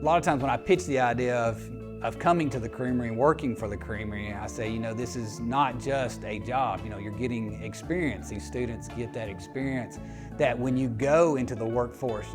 lot of times when I pitch the idea of coming to the creamery and working for the creamery, I say, this is not just a job, you're getting experience. These students get that experience that when you go into the workforce,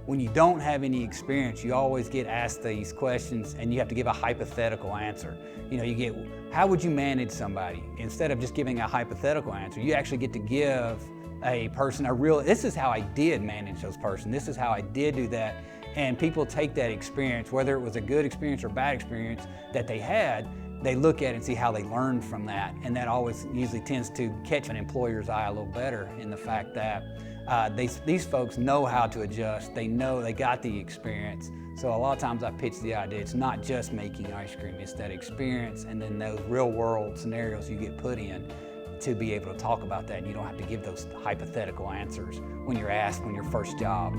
when you don't have any experience, you always get asked these questions and you have to give a hypothetical answer. You get, how would you manage somebody? Instead of just giving a hypothetical answer, you actually get to give a person this is how I did manage those person. This is how I did do that. And people take that experience, whether it was a good experience or bad experience that they had, they look at it and see how they learned from that. And that always usually tends to catch an employer's eye a little better in the fact that these folks know how to adjust. They know they got the experience. So a lot of times I pitch the idea, it's not just making ice cream, it's that experience and then those real world scenarios you get put in to be able to talk about that, and you don't have to give those hypothetical answers when you're asked on your first job.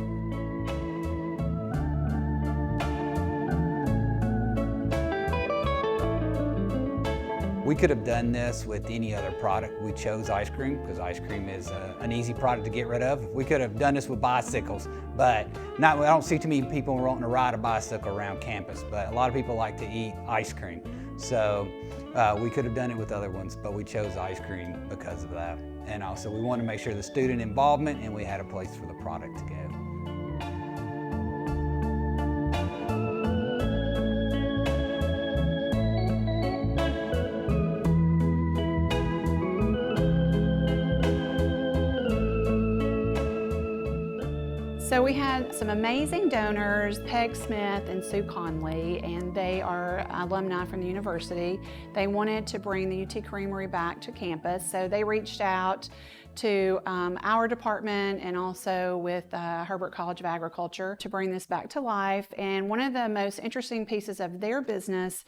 We could have done this with any other product. We chose ice cream because ice cream is an easy product to get rid of. We could have done this with bicycles, but I don't see too many people wanting to ride a bicycle around campus, but a lot of people like to eat ice cream. So we could have done it with other ones, but we chose ice cream because of that. And also we wanted to make sure the student involvement and we had a place for the product to go. So we had some amazing donors, Peg Smith and Sue Conley, and they are alumni from the university. They wanted to bring the UT Creamery back to campus, so they reached out to our department and also with Herbert College of Agriculture to bring this back to life. And one of the most interesting pieces of their business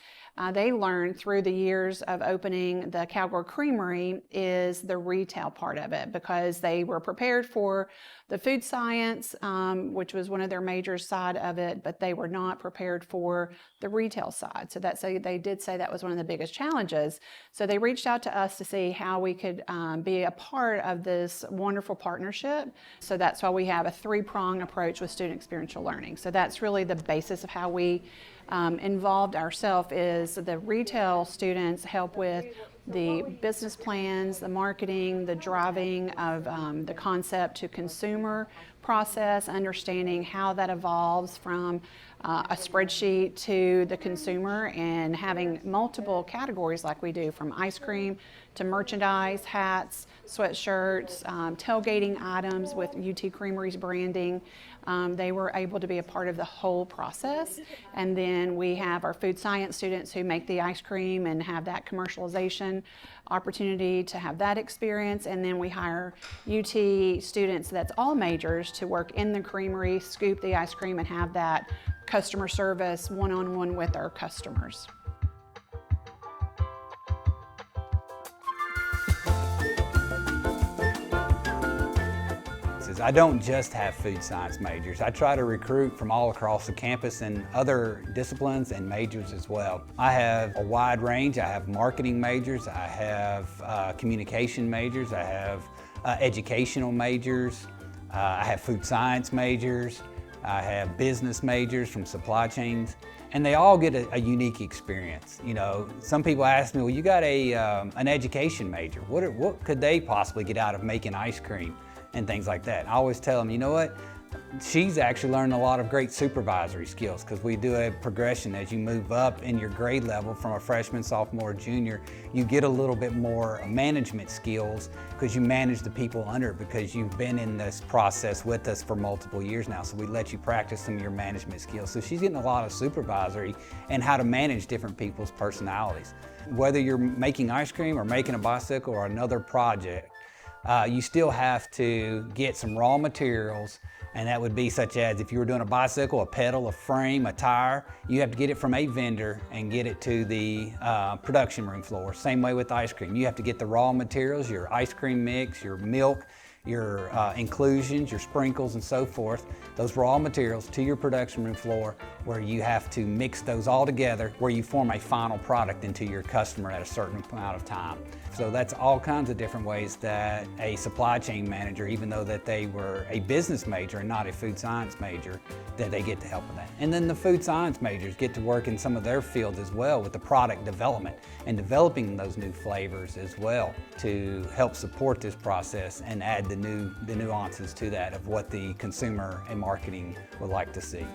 they learned through the years of opening the Cowgirl Creamery is the retail part of it, because they were prepared for the food science, which was one of their major side of it, but they were not prepared for the retail side. So they did say that was one of the biggest challenges. So they reached out to us to see how we could be a part of this wonderful partnership. So that's why we have a three-pronged approach with student experiential learning. So that's really the basis of how we involved ourselves. Is the retail students help with the business plans, the marketing, the driving of the concept to consumer process, understanding how that evolves from a spreadsheet to the consumer, and having multiple categories like we do, from ice cream to merchandise, hats, sweatshirts, tailgating items with UT Creamery's branding. They were able to be a part of the whole process. And then we have our food science students who make the ice cream and have that commercialization opportunity to have that experience. And then we hire UT students, that's all majors, to work in the creamery, scoop the ice cream, and have that customer service one-on-one with our customers. I don't just have food science majors. I try to recruit from all across the campus and other disciplines and majors as well. I have a wide range. I have marketing majors, I have communication majors, I have educational majors, I have food science majors, I have business majors from supply chains, and they all get a unique experience. Some people ask me, well, you got an education major. What could they possibly get out of making ice cream? And things like that. I always tell them, you know what? She's actually learned a lot of great supervisory skills, because we do a progression as you move up in your grade level from a freshman, sophomore, junior. You get a little bit more management skills because you manage the people under, because you've been in this process with us for multiple years now. So we let you practice some of your management skills. So she's getting a lot of supervisory and how to manage different people's personalities. Whether you're making ice cream or making a bicycle or another project, you still have to get some raw materials, and that would be such as if you were doing a bicycle, a pedal, a frame, a tire, you have to get it from a vendor and get it to the production room floor. Same way with ice cream. You have to get the raw materials, your ice cream mix, your milk, your inclusions, your sprinkles, and so forth, those raw materials to your production room floor, where you have to mix those all together, where you form a final product into your customer at a certain amount of time. So that's all kinds of different ways that a supply chain manager, even though that they were a business major and not a food science major, that they get to help with that. And then the food science majors get to work in some of their fields as well with the product development and developing those new flavors as well to help support this process and add the nuances to that of what the consumer and marketing would like to see.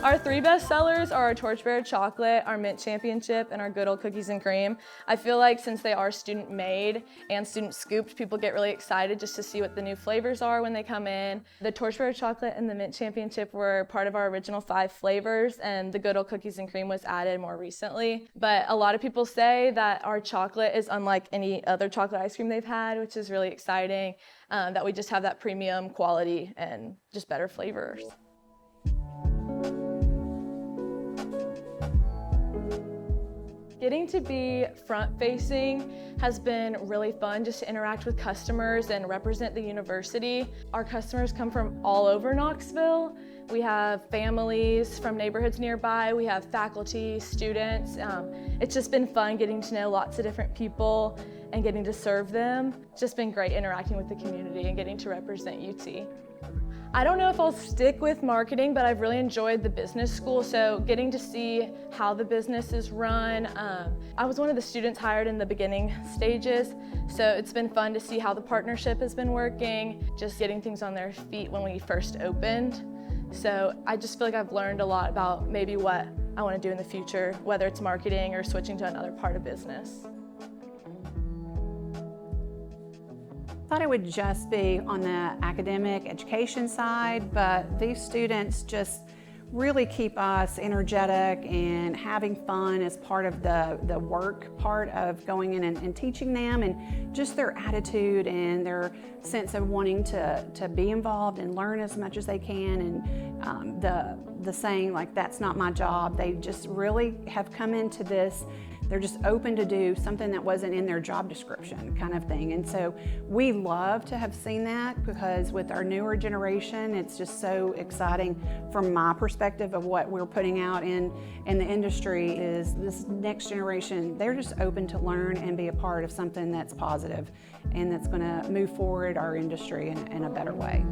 Our three best sellers are our Torchbearer chocolate, our mint championship, and our good old cookies and cream. I feel like since they are student made and student scooped, people get really excited just to see what the new flavors are when they come in. The Torchbearer chocolate and the mint championship were part of our original 5 flavors, and the good old cookies and cream was added more recently. But a lot of people say that our chocolate is unlike any other chocolate ice cream they've had, which is really exciting, that we just have that premium quality and just better flavors. Getting to be front-facing has been really fun, just to interact with customers and represent the university. Our customers come from all over Knoxville. We have families from neighborhoods nearby. We have faculty, students. It's just been fun getting to know lots of different people and getting to serve them. It's just been great interacting with the community and getting to represent UT. I don't know if I'll stick with marketing, but I've really enjoyed the business school, so getting to see how the business is run. I was one of the students hired in the beginning stages, so it's been fun to see how the partnership has been working, just getting things on their feet when we first opened. So I just feel like I've learned a lot about maybe what I want to do in the future, whether it's marketing or switching to another part of business. Thought it would just be on the academic education side, but these students just really keep us energetic and having fun as part of the work part of going in and teaching them, and just their attitude and their sense of wanting to be involved and learn as much as they can, and the saying like, that's not my job. They just really have come into this. They're just open to do something that wasn't in their job description kind of thing. And so we love to have seen that, because with our newer generation, it's just so exciting from my perspective of what we're putting out in the industry is this next generation, they're just open to learn and be a part of something that's positive and that's gonna move forward our industry in a better way.